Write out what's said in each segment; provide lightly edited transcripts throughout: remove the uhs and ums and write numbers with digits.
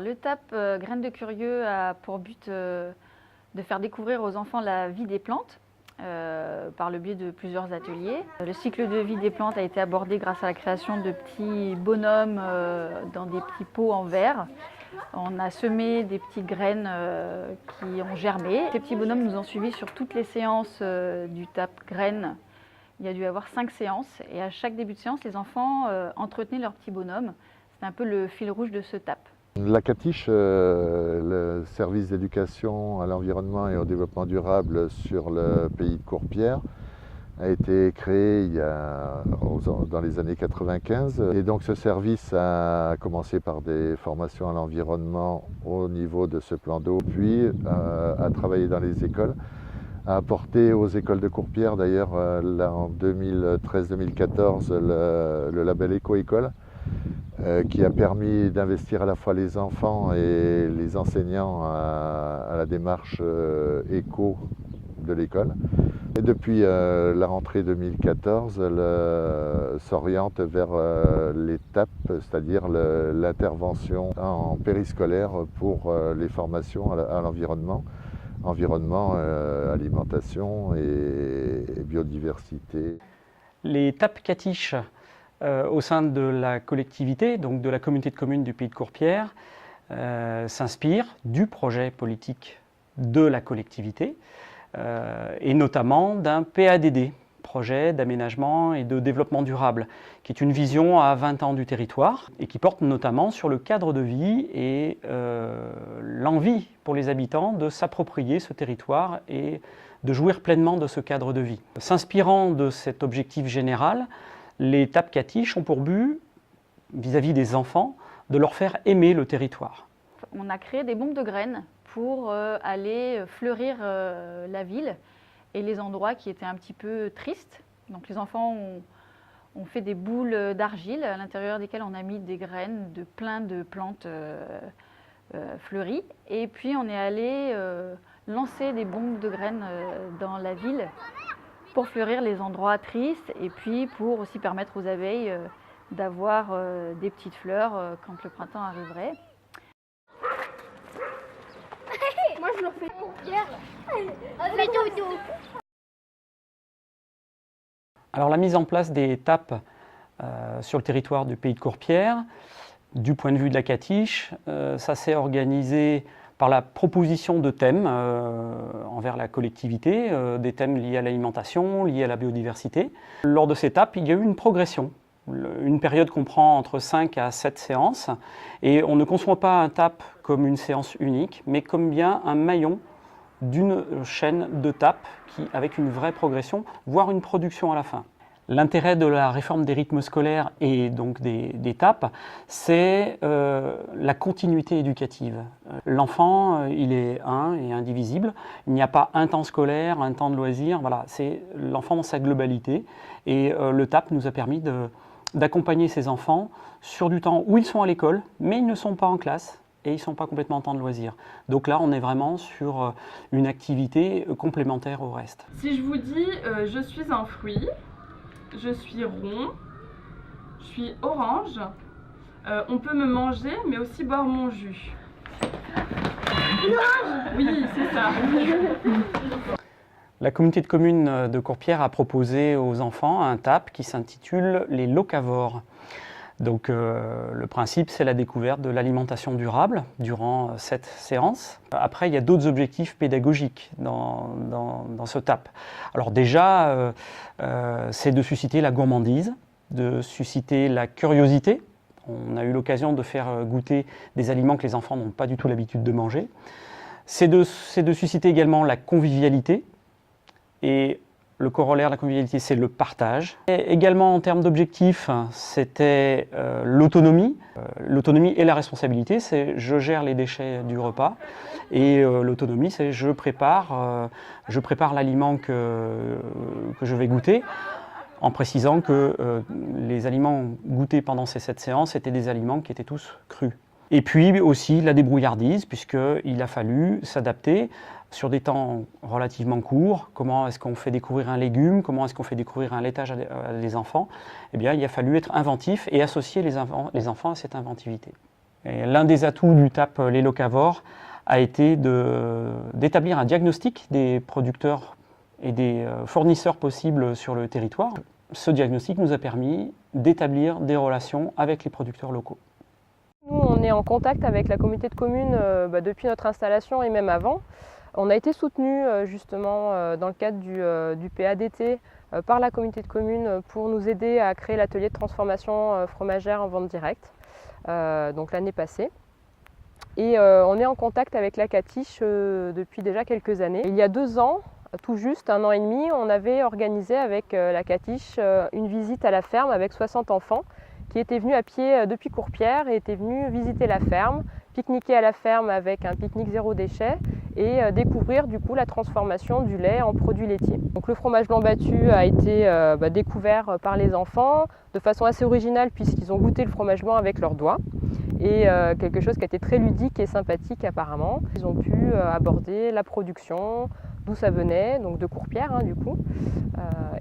Le TAP Graines de Curieux a pour but de faire découvrir aux enfants la vie des plantes par le biais de plusieurs ateliers. Le cycle de vie des plantes a été abordé grâce à la création de petits bonhommes dans des petits pots en verre. On a semé des petites graines qui ont germé. Ces petits bonhommes nous ont suivis sur toutes les séances du TAP Graines. Il y a dû y avoir 5 séances et à chaque début de séance, les enfants entretenaient leurs petits bonhommes. C'est un peu le fil rouge de ce TAP. La CATICH, le service d'éducation à l'environnement et au développement durable sur le pays de Courpierre, a été créé dans les années 95. Et donc ce service a commencé par des formations à l'environnement au niveau de ce plan d'eau, puis a travaillé dans les écoles, a apporté aux écoles de Courpierre d'ailleurs en 2013-2014 le label Éco-École, qui a permis d'investir à la fois les enfants et les enseignants à la démarche éco de l'école. Et depuis la rentrée 2014, s'oriente vers les TAP, c'est-à-dire l'intervention en périscolaire pour les formations à l'environnement, alimentation et biodiversité. Les TAP CATICH au sein de la collectivité, donc de la communauté de communes du pays de Courpierre, s'inspire du projet politique de la collectivité et notamment d'un PADD, projet d'aménagement et de développement durable, qui est une vision à 20 ans du territoire et qui porte notamment sur le cadre de vie et l'envie pour les habitants de s'approprier ce territoire et de jouir pleinement de ce cadre de vie. S'inspirant de cet objectif général, les TAP CATICH ont pour but, vis-à-vis des enfants, de leur faire aimer le territoire. On a créé des bombes de graines pour aller fleurir la ville et les endroits qui étaient un petit peu tristes. Donc les enfants ont fait des boules d'argile à l'intérieur desquelles on a mis des graines de plein de plantes fleuries. Et puis on est allé lancer des bombes de graines dans la ville pour fleurir les endroits tristes et puis pour aussi permettre aux abeilles d'avoir des petites fleurs quand le printemps arriverait. Moi je le fais pour Pierre. Fais dodo. Alors la mise en place des TAP sur le territoire du pays de Courpierre, du point de vue de la CATICH, ça s'est organisé par la proposition de thèmes envers la collectivité, des thèmes liés à l'alimentation, liés à la biodiversité. Lors de ces étapes, il y a eu une progression. Une période comprend entre 5 à 7 séances et on ne conçoit pas un TAP comme une séance unique, mais comme bien un maillon d'une chaîne de TAP avec une vraie progression, voire une production à la fin. L'intérêt de la réforme des rythmes scolaires et donc des TAP, c'est la continuité éducative. L'enfant, il est un et indivisible. Il n'y a pas un temps scolaire, un temps de loisir. Voilà, c'est l'enfant dans sa globalité. Et le TAP nous a permis d'accompagner ces enfants sur du temps où ils sont à l'école, mais ils ne sont pas en classe et ils ne sont pas complètement en temps de loisir. Donc là, on est vraiment sur une activité complémentaire au reste. Si je vous dis je suis un fruit, je suis rond, je suis orange, on peut me manger mais aussi boire mon jus. Oui, c'est ça. La communauté de communes de Courpierre a proposé aux enfants un TAP qui s'intitule les locavores. Donc le principe, c'est la découverte de l'alimentation durable durant cette séance. Après, il y a d'autres objectifs pédagogiques dans ce TAP. Alors déjà, c'est de susciter la gourmandise, de susciter la curiosité. On a eu l'occasion de faire goûter des aliments que les enfants n'ont pas du tout l'habitude de manger. C'est de susciter également la convivialité. Et le corollaire de la convivialité, c'est le partage. Et également, en termes d'objectifs, c'était l'autonomie. L'autonomie et la responsabilité, c'est je gère les déchets du repas. Et l'autonomie, c'est je prépare l'aliment que je vais goûter, en précisant que les aliments goûtés pendant ces 7 séances étaient des aliments qui étaient tous crus. Et puis aussi la débrouillardise, puisqu'il a fallu s'adapter sur des temps relativement courts. Comment est-ce qu'on fait découvrir un légume? Comment est-ce qu'on fait découvrir un laitage à des enfants? Eh bien, il a fallu être inventif et associer les enfants à cette inventivité. L'un des atouts du TAP Les Locavores a été d'établir un diagnostic des producteurs et des fournisseurs possibles sur le territoire. Ce diagnostic nous a permis d'établir des relations avec les producteurs locaux. Nous, on est en contact avec la communauté de communes depuis notre installation et même avant. On a été soutenus justement dans le cadre du PADT par la communauté de communes pour nous aider à créer l'atelier de transformation fromagère en vente directe, donc l'année passée. Et on est en contact avec la Catiche depuis déjà quelques années. Il y a 2 ans, tout juste 1 an et demi, on avait organisé avec la Catiche une visite à la ferme avec 60 enfants qui étaient venus à pied depuis Courpierre et étaient venus visiter la ferme, pique-niquer à la ferme avec un pique-nique zéro déchet et découvrir du coup la transformation du lait en produits laitiers. Donc le fromage blanc battu a été découvert par les enfants de façon assez originale puisqu'ils ont goûté le fromage blanc avec leurs doigts et quelque chose qui a été très ludique et sympathique apparemment. Ils ont pu aborder la production, d'où ça venait, donc de Courpierre du coup,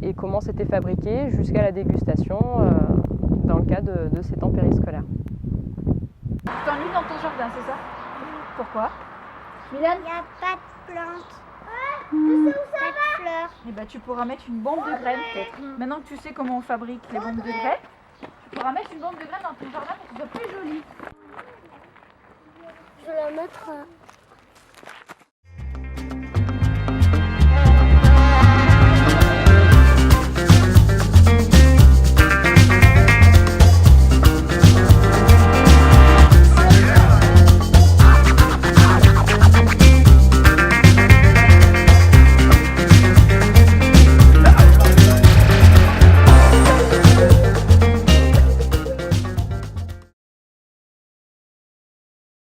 et comment c'était fabriqué jusqu'à la dégustation dans le cadre de ces temps périscolaires. Tu t'ennuies dans ton jardin, c'est ça? Pourquoi? Il n'y a pas de plantes. Pas de fleurs. Eh ben, tu pourras mettre une bombe de graines peut-être. Maintenant que tu sais comment on fabrique les bombes de graines, tu pourras mettre une bombe de graines dans ton jardin pour que ce soit plus joli. Je vais la mettre